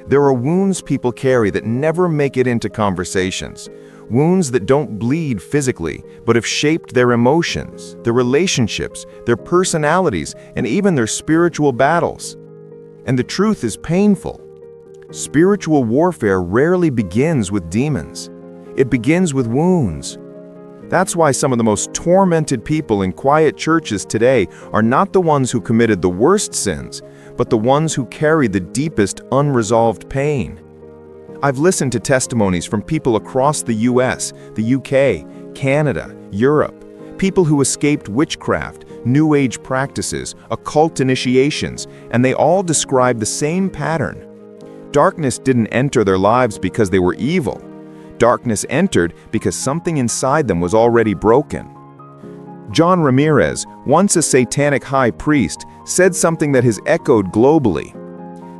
There are wounds people carry that never make it into conversations. Wounds that don't bleed physically, but have shaped their emotions, their relationships, their personalities, and even their spiritual battles. And the truth is painful. Spiritual warfare rarely begins with demons. It begins with wounds. That's why some of the most tormented people in quiet churches today are not the ones who committed the worst sins, but the ones who carry the deepest unresolved pain. I've listened to testimonies from people across the US, the UK, Canada, Europe, people who escaped witchcraft, New Age practices, occult initiations, and they all describe the same pattern. Darkness didn't enter their lives because they were evil. Darkness entered because something inside them was already broken. John Ramirez, once a satanic high priest, said something that has echoed globally.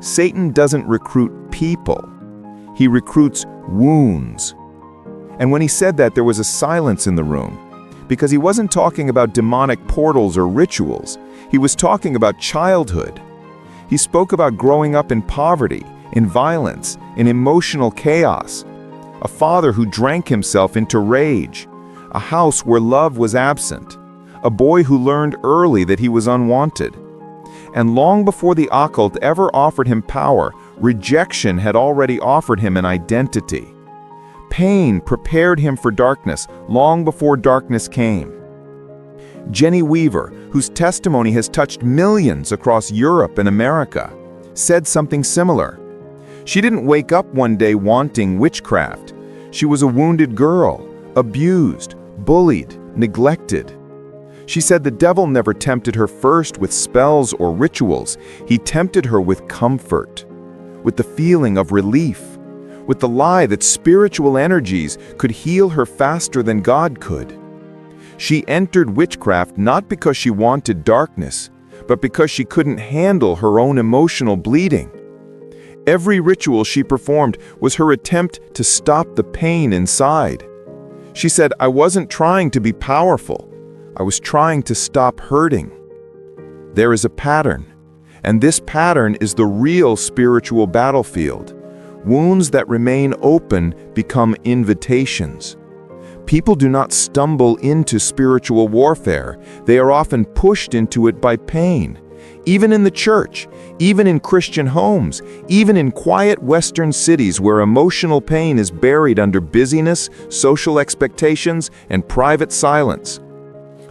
Satan doesn't recruit people. He recruits wounds. And when he said that, there was a silence in the room, because he wasn't talking about demonic portals or rituals. He was talking about childhood. He spoke about growing up in poverty, in violence, in emotional chaos. A father who drank himself into rage. A house where love was absent. A boy who learned early that he was unwanted. And long before the occult ever offered him power, rejection had already offered him an identity. Pain prepared him for darkness long before darkness came. Jenny Weaver, whose testimony has touched millions across Europe and America, said something similar. She didn't wake up one day wanting witchcraft. She was a wounded girl, abused, bullied, neglected. She said the devil never tempted her first with spells or rituals. He tempted her with comfort, with the feeling of relief, with the lie that spiritual energies could heal her faster than God could. She entered witchcraft not because she wanted darkness, but because she couldn't handle her own emotional bleeding. Every ritual she performed was her attempt to stop the pain inside. She said, "I wasn't trying to be powerful. I was trying to stop hurting." There is a pattern, and this pattern is the real spiritual battlefield. Wounds that remain open become invitations. People do not stumble into spiritual warfare. They are often pushed into it by pain. Even in the church, even in Christian homes, even in quiet Western cities where emotional pain is buried under busyness, social expectations, and private silence.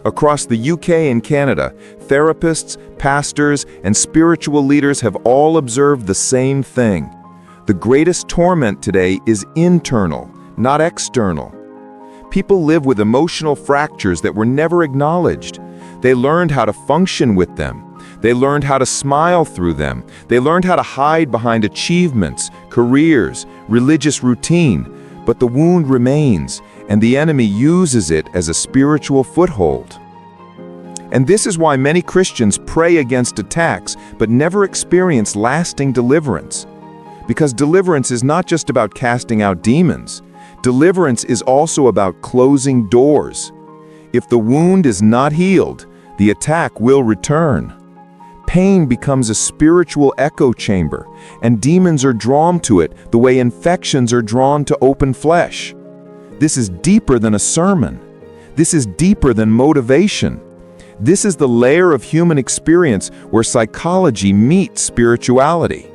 Across the UK and Canada, therapists, pastors, and spiritual leaders have all observed the same thing. The greatest torment today is internal, not external. People live with emotional fractures that were never acknowledged. They learned how to function with them. They learned how to smile through them. They learned how to hide behind achievements, careers, religious routine. But the wound remains, and the enemy uses it as a spiritual foothold. And this is why many Christians pray against attacks, but never experience lasting deliverance. Because deliverance is not just about casting out demons. Deliverance is also about closing doors. If the wound is not healed, the attack will return. Pain becomes a spiritual echo chamber, and demons are drawn to it the way infections are drawn to open flesh. This is deeper than a sermon. This is deeper than motivation. This is the layer of human experience where psychology meets spirituality.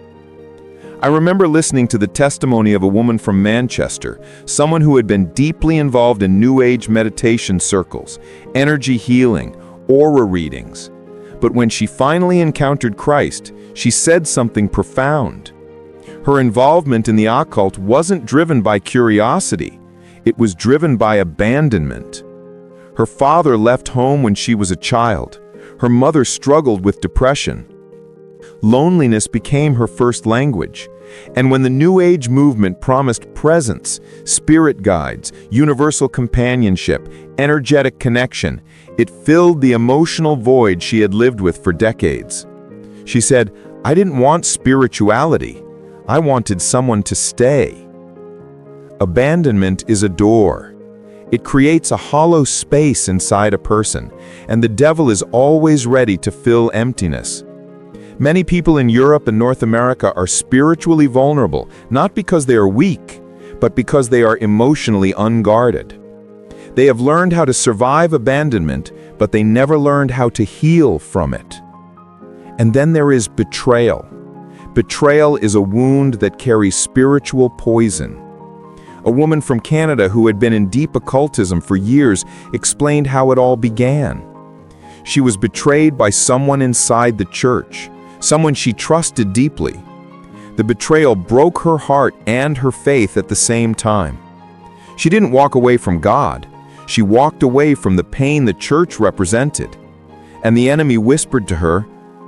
I remember listening to the testimony of a woman from Manchester, someone who had been deeply involved in New Age meditation circles, energy healing, aura readings. But when she finally encountered Christ, she said something profound. Her involvement in the occult wasn't driven by curiosity. It was driven by abandonment. Her father left home when she was a child. Her mother struggled with depression. Loneliness became her first language. And when the New Age movement promised presence, spirit guides, universal companionship, energetic connection, it filled the emotional void she had lived with for decades. She said, "I didn't want spirituality. I wanted someone to stay." Abandonment is a door. It creates a hollow space inside a person, and the devil is always ready to fill emptiness. Many people in Europe and North America are spiritually vulnerable, not because they are weak, but because they are emotionally unguarded. They have learned how to survive abandonment, but they never learned how to heal from it. And then there is betrayal. Betrayal is a wound that carries spiritual poison. A woman from Canada who had been in deep occultism for years explained how it all began. She was betrayed by someone inside the church, someone she trusted deeply. The betrayal broke her heart and her faith at the same time. She didn't walk away from God. She walked away from the pain the church represented. And the enemy whispered to her,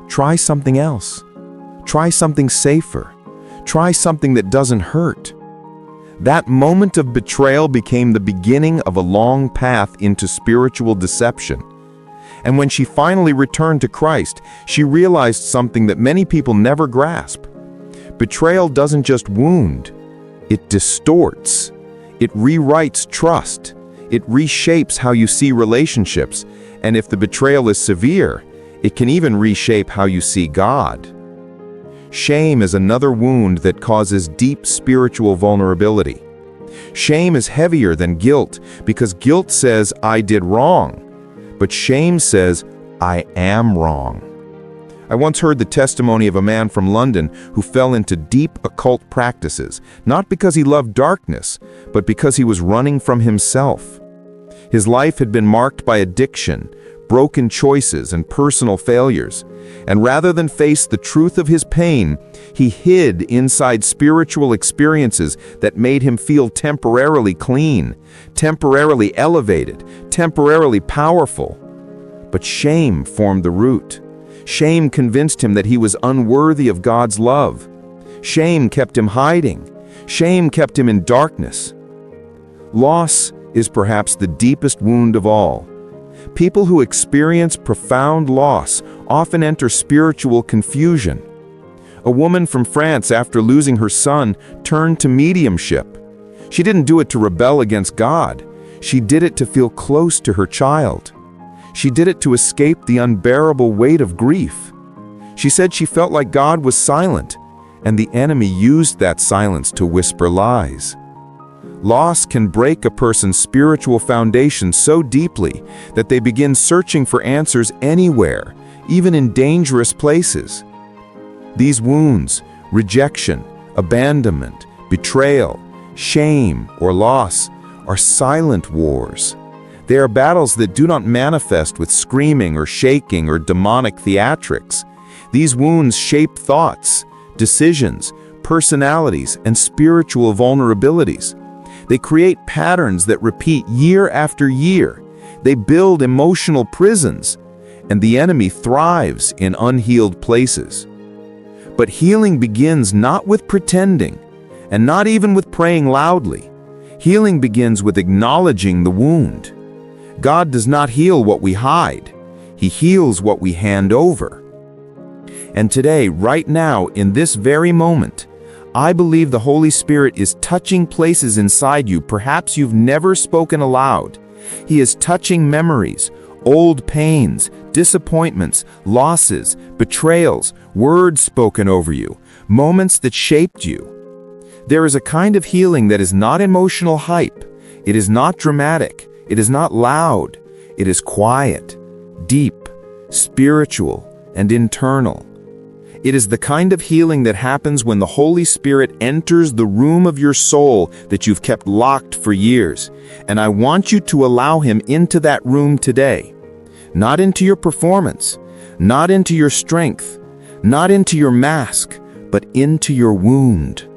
"Try something else. Try something safer. Try something that doesn't hurt." That moment of betrayal became the beginning of a long path into spiritual deception. And when she finally returned to Christ, she realized something that many people never grasp. Betrayal doesn't just wound, it distorts. It rewrites trust. It reshapes how you see relationships. And if the betrayal is severe, it can even reshape how you see God. Shame is another wound that causes deep spiritual vulnerability. Shame is heavier than guilt because guilt says, "I did wrong." But shame says, "I am wrong." I once heard the testimony of a man from London who fell into deep occult practices, not because he loved darkness, but because he was running from himself. His life had been marked by addiction, broken choices, and personal failures. And rather than face the truth of his pain, he hid inside spiritual experiences that made him feel temporarily clean, temporarily elevated, temporarily powerful. But shame formed the root. Shame convinced him that he was unworthy of God's love. Shame kept him hiding. Shame kept him in darkness. Loss is perhaps the deepest wound of all. People who experience profound loss often enter spiritual confusion. A woman from France, after losing her son, turned to mediumship. She didn't do it to rebel against God. She did it to feel close to her child. She did it to escape the unbearable weight of grief. She said she felt like God was silent, and the enemy used that silence to whisper lies. Loss can break a person's spiritual foundation so deeply that they begin searching for answers anywhere, even in dangerous places. These wounds, rejection, abandonment, betrayal, shame, or loss, are silent wars. They are battles that do not manifest with screaming or shaking or demonic theatrics. These wounds shape thoughts, decisions, personalities, and spiritual vulnerabilities. They create patterns that repeat year after year. They build emotional prisons, and the enemy thrives in unhealed places. But healing begins not with pretending, and not even with praying loudly. Healing begins with acknowledging the wound. God does not heal what we hide. He heals what we hand over. And today, right now, in this very moment, I believe the Holy Spirit is touching places inside you perhaps you've never spoken aloud. He is touching memories, old pains, disappointments, losses, betrayals, words spoken over you, moments that shaped you. There is a kind of healing that is not emotional hype. It is not dramatic. It is not loud. It is quiet, deep, spiritual, and internal. It is the kind of healing that happens when the Holy Spirit enters the room of your soul that you've kept locked for years. And I want you to allow Him into that room today. Not into your performance, not into your strength, not into your mask, but into your wound.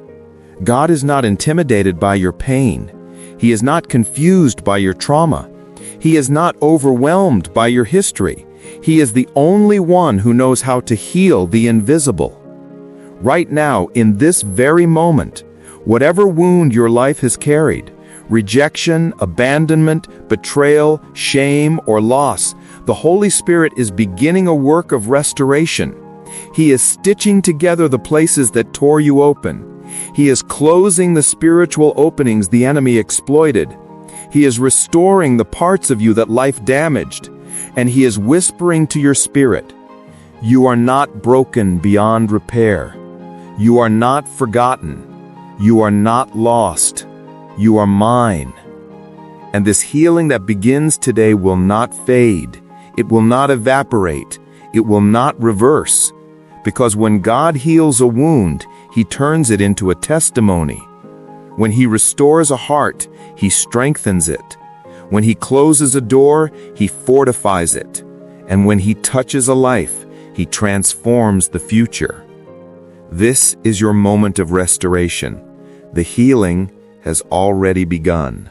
God is not intimidated by your pain. He is not confused by your trauma. He is not overwhelmed by your history. He is the only one who knows how to heal the invisible. Right now, in this very moment, whatever wound your life has carried, rejection, abandonment, betrayal, shame, or loss, the Holy Spirit is beginning a work of restoration. He is stitching together the places that tore you open. He is closing the spiritual openings the enemy exploited. He is restoring the parts of you that life damaged. And He is whispering to your spirit, You are not broken beyond repair. You are not forgotten. You are not lost. You are mine. And this healing that begins today will not fade. It will not evaporate. It will not reverse. Because when God heals a wound, He turns it into a testimony. When He restores a heart, He strengthens it. When He closes a door, He fortifies it. And when He touches a life, He transforms the future. This is your moment of restoration. The healing has already begun.